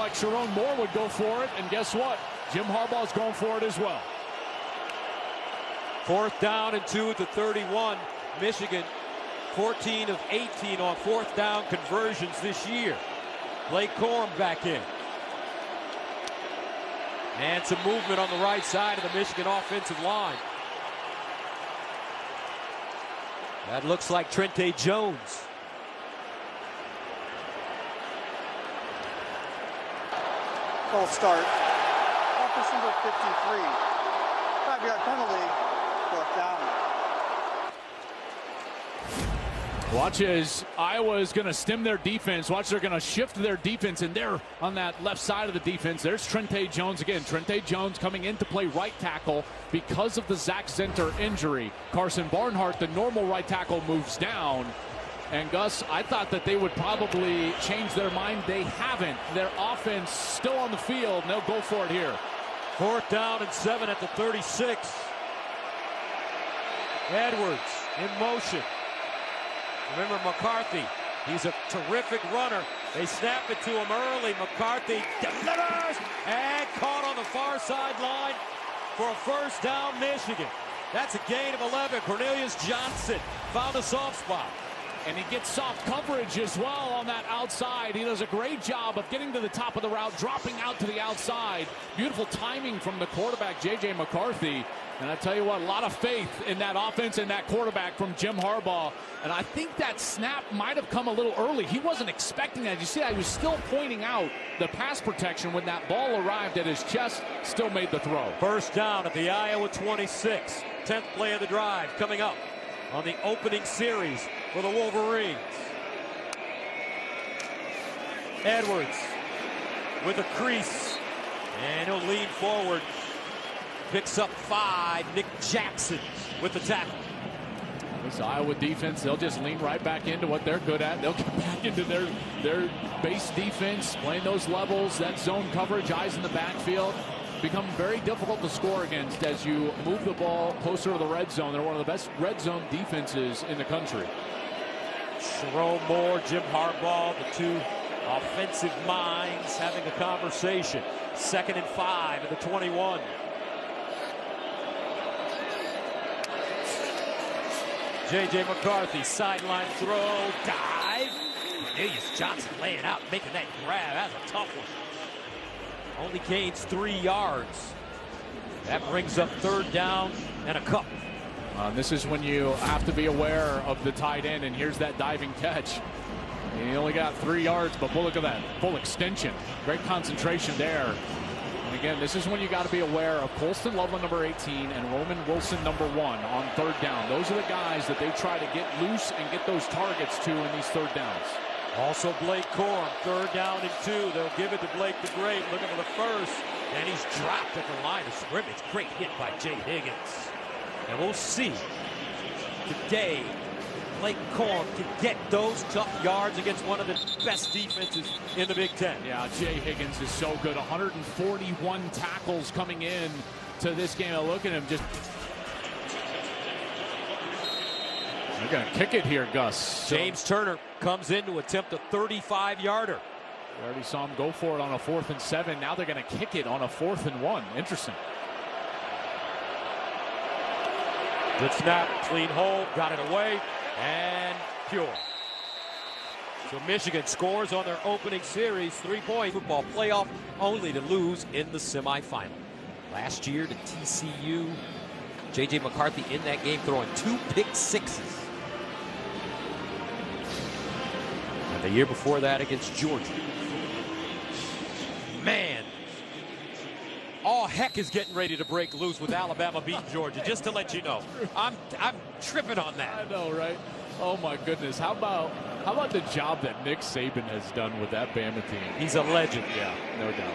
like Sharon Moore would go for it, and guess what? Jim Harbaugh's going for it as well. 4th down and 2 at the 31. Michigan 14 of 18 on 4th down conversions this year. Blake Corum back in. And some movement on the right side of the Michigan offensive line. That looks like Trente Jones. Full start. Offense number 53. 5-yard penalty. 4th down. Watch as Iowa is going to stem their defense. Watch, they're going to shift their defense, and they're on that left side of the defense. There's Trente Jones again. Trente Jones coming in to play right tackle because of the Zach Zenter injury. Carson Barnhart, the normal right tackle, moves down. And Gus, I thought that they would probably change their mind. They haven't. Their offense still on the field, and they'll go for it here. 4th down and 7 at the 36. Edwards in motion. Remember McCarthy, he's a terrific runner. They snap it to him early. McCarthy delivers and caught on the far sideline for a 1st down, Michigan. That's a gain of 11. Cornelius Johnson found a soft spot. And he gets soft coverage as well on that outside. He does a great job of getting to the top of the route, dropping out to the outside. Beautiful timing from the quarterback, J.J. McCarthy. And I tell you what, a lot of faith in that offense and that quarterback from Jim Harbaugh. And I think that snap might have come a little early. He wasn't expecting that. You see, I was still pointing out the pass protection when that ball arrived at his chest, still made the throw. 1st down at the Iowa 26. 10th play of the drive coming up on the opening series for the Wolverines. Edwards with a crease, and he'll lean forward. Picks up 5. Nick Jackson with the tackle. This Iowa defense, they'll just lean right back into what they're good at. They'll get back into their base defense, playing those levels, that zone coverage, eyes in the backfield. Become very difficult to score against as you move the ball closer to the red zone. They're one of the best red zone defenses in the country. Sharon Moore, Jim Harbaugh, the two offensive minds having a conversation. 2nd and 5 at the 21. J.J. McCarthy, sideline throw, dive. Cornelius Johnson laying out, making that grab. That's a tough one. Only gains 3 yards. That brings up 3rd down and a couple. This is when you have to be aware of the tight end, and here's that diving catch. And he only got 3 yards, but look at that full extension. Great concentration there. And again, this is when you got to be aware of Colston Loveland, number 18, and Roman Wilson, number 1, on 3rd down. Those are the guys that they try to get loose and get those targets to in these 3rd downs. Also Blake Corum, 3rd down and 2. They'll give it to Blake the Great, looking for the 1st. And he's dropped at the line of scrimmage. Great hit by Jay Higgins. And we'll see today Blake Corum can get those tough yards against one of the best defenses in the Big Ten. Yeah, Jay Higgins is so good. 141 tackles coming in to this game. Look at him just. They're going to kick it here, Gus. James Turner comes in to attempt a 35-yarder. We already saw him go for it on a 4th and 7. Now they're going to kick it on a 4th and 1. Interesting. Good snap, clean hold, got it away, and pure. So Michigan scores on their opening series, 3-point football playoff, only to lose in the semifinal. Last year to TCU, J.J. McCarthy in that game throwing 2 pick sixes. And the year before that against Georgia. Man, all heck is getting ready to break loose with Alabama beating Georgia, just to let you know. I'm tripping on that. I know, right? Oh my goodness. How about the job that Nick Saban has done with that Bama team? He's a legend. Yeah, no doubt.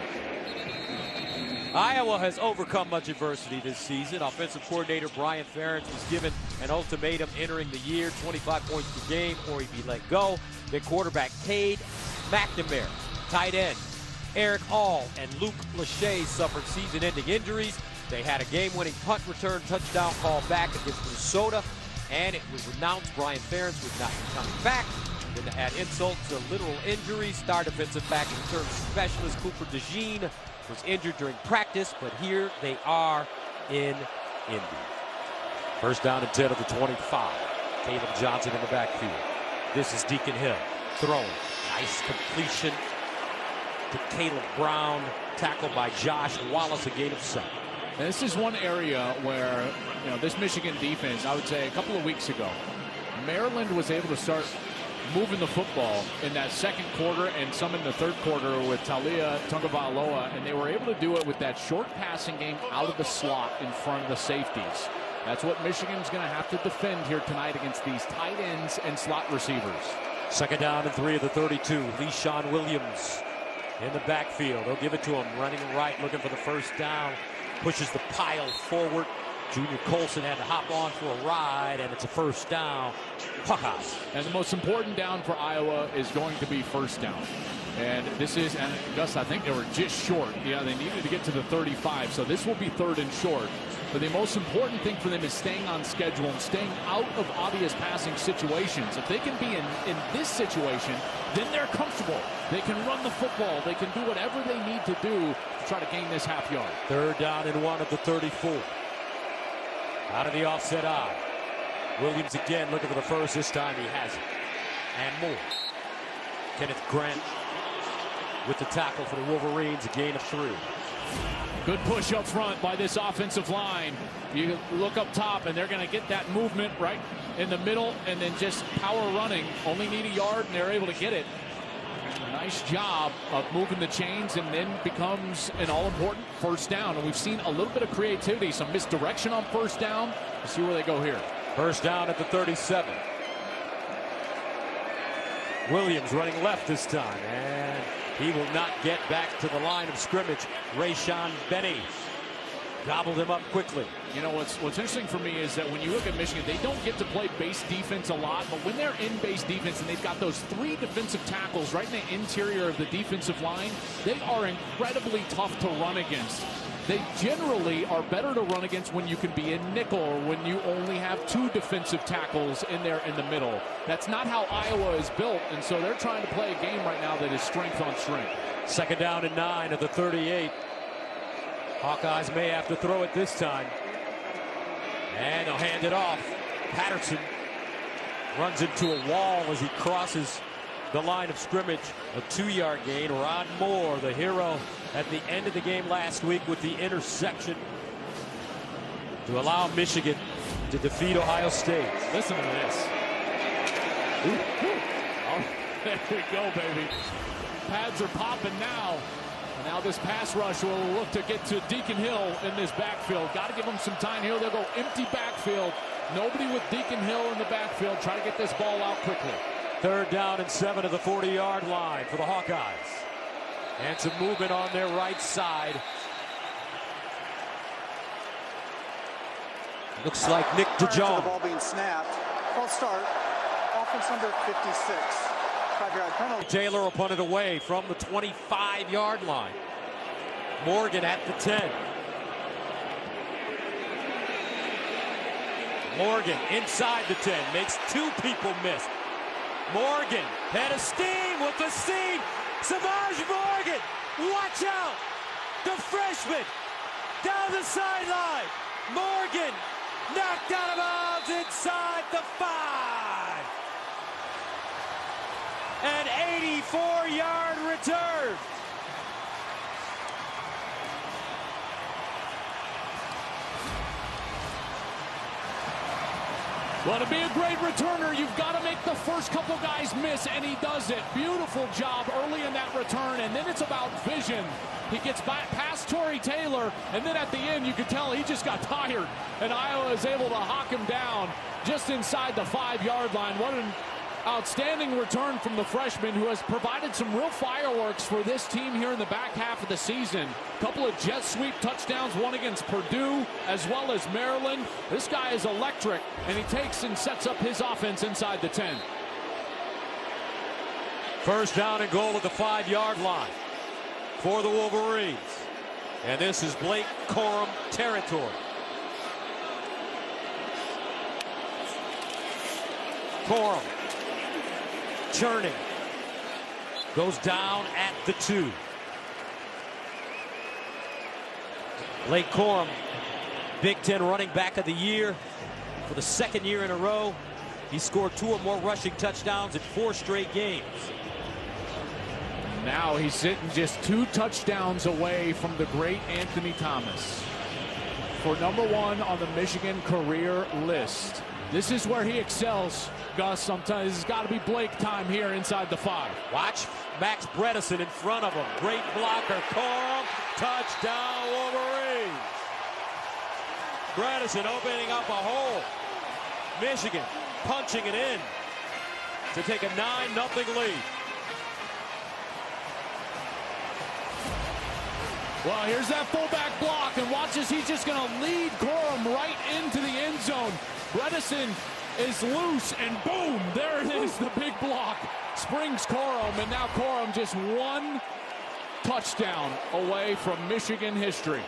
Iowa has overcome much adversity this season. Offensive coordinator Brian Ferentz was given an ultimatum entering the year, 25 points per game or he'd be let go. Then quarterback Cade McNamara, tight end Eric All, and Luke Lachey suffered season-ending injuries. They had a game-winning punt return touchdown call back against Minnesota, and it was announced Brian Ferentz would not be coming back. Then to add insult to literal injury, star defensive back and return specialist Cooper DeJean was injured during practice, but here they are in Indy. First down and 10 at the 25. Caleb Johnson in the backfield. This is Deacon Hill throwing. Nice completion to Caleb Brown. Tackled by Josh Wallace, a gain of 7. And this is one area where, this Michigan defense, I would say a couple of weeks ago, Maryland was able to start moving the football in that second quarter and some in the third quarter with Talia Tagovailoa, and they were able to do it with that short passing game out of the slot in front of the safeties. That's what Michigan's going to have to defend here tonight against these tight ends and slot receivers. Second down and 3 of the 32. Le'Shawn Williams in the backfield. They'll give it to him. Running right, looking for the first down. Pushes the pile forward. Junior Colson had to hop on for a ride, and it's a first down. Hawkeyes. And the most important down for Iowa is going to be first down. And this is, and Gus, I think they were just short. Yeah, they needed to get to the 35, so this will be 3rd and short. But the most important thing for them is staying on schedule and staying out of obvious passing situations. If they can be in this situation, then they're comfortable. They can run the football. They can do whatever they need to do to try to gain this half yard. 3rd down and 1 at the 34. Out of the offset eye. Williams again looking for the first. This time he has it. And more. Kenneth Grant with the tackle for the Wolverines, a gain of 3. Good push up front by this offensive line. You look up top, and they're going to get that movement right in the middle, and then just power running. Only need a yard, and they're able to get it. Nice job of moving the chains, and then becomes an all-important first down. And we've seen a little bit of creativity, some misdirection on first down. Let's see where they go here. First down at the 37. Williams running left this time, and he will not get back to the line of scrimmage. Rayshon Benny gobbled him up quickly. You know, what's interesting for me is that when you look at Michigan, they don't get to play base defense a lot, but when they're in base defense and they've got those 3 defensive tackles right in the interior of the defensive line, they are incredibly tough to run against. They generally are better to run against when you can be in nickel or when you only have 2 defensive tackles in there in the middle. That's not how Iowa is built, and so they're trying to play a game right now that is strength on strength. Second down and 9 at the 38. Hawkeyes may have to throw it this time. And they'll hand it off. Patterson runs into a wall as he crosses the line of scrimmage. A 2-yard gain. Ron Moore, the hero at the end of the game last week with the interception to allow Michigan to defeat Ohio State. Listen to this. Oh, there we go, baby. Pads are popping now. And now this pass rush will look to get to Deacon Hill in this backfield. Got to give him some time here. They'll go empty backfield. Nobody with Deacon Hill in the backfield. Try to get this ball out quickly. 3rd down and 7 at the 40-yard line for the Hawkeyes. And some movement on their right side. Looks like Nick DeJong. The ball being snapped. False start. Offense number 56. 5-yard penalty. Taylor will punt it away from the 25-yard line. Morgan at the 10. Morgan inside the 10. Makes 2 people miss. Morgan had a steam with the seam. Savage Morgan, watch out! The freshman down the sideline. Morgan knocked out of bounds inside the 5. An 84-yard return. Well, to be a great returner, you've got to make the first couple guys miss, and he does it. Beautiful job early in that return, and then it's about vision. He gets back past Tory Taylor, and then at the end, you could tell he just got tired, and Iowa is able to hawk him down just inside the 5-yard line. What an outstanding return from the freshman, who has provided some real fireworks for this team here in the back half of the season. A couple of jet sweep touchdowns, one against Purdue as well as Maryland. This guy is electric, and he takes and sets up his offense inside the 10. First down and goal at the 5-yard line for the Wolverines. And this is Blake Corum territory. Corum churning. Goes down at the 2. Blake Corum, Big Ten running back of the year for the 2nd year in a row. He scored 2 or more rushing touchdowns in 4 straight games. Now he's sitting just 2 touchdowns away from the great Anthony Thomas for #1 on the Michigan career list. This is where he excels, Gus. Sometimes it's got to be Blake time here inside the 5. Watch Max Bredesen in front of him. Great blocker. Corum, touchdown Wolverines. Bredesen opening up a hole. Michigan punching it in to take a 9-0 lead. Well, here's that fullback block, and watch as he's just going to lead Corum right into the end zone. Bredesen is loose, and boom, there it is, the big block. Springs Corum, and now Corum just 1 touchdown away from Michigan history.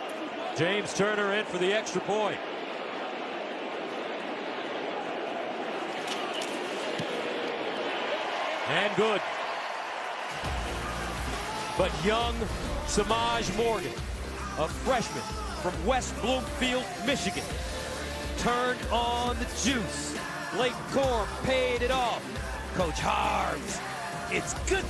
James Turner in for the extra point. And good. But young Samaj Morgan, a freshman from West Bloomfield, Michigan, turned on the juice. Blake Corum paid it off. Coach Harms, it's good.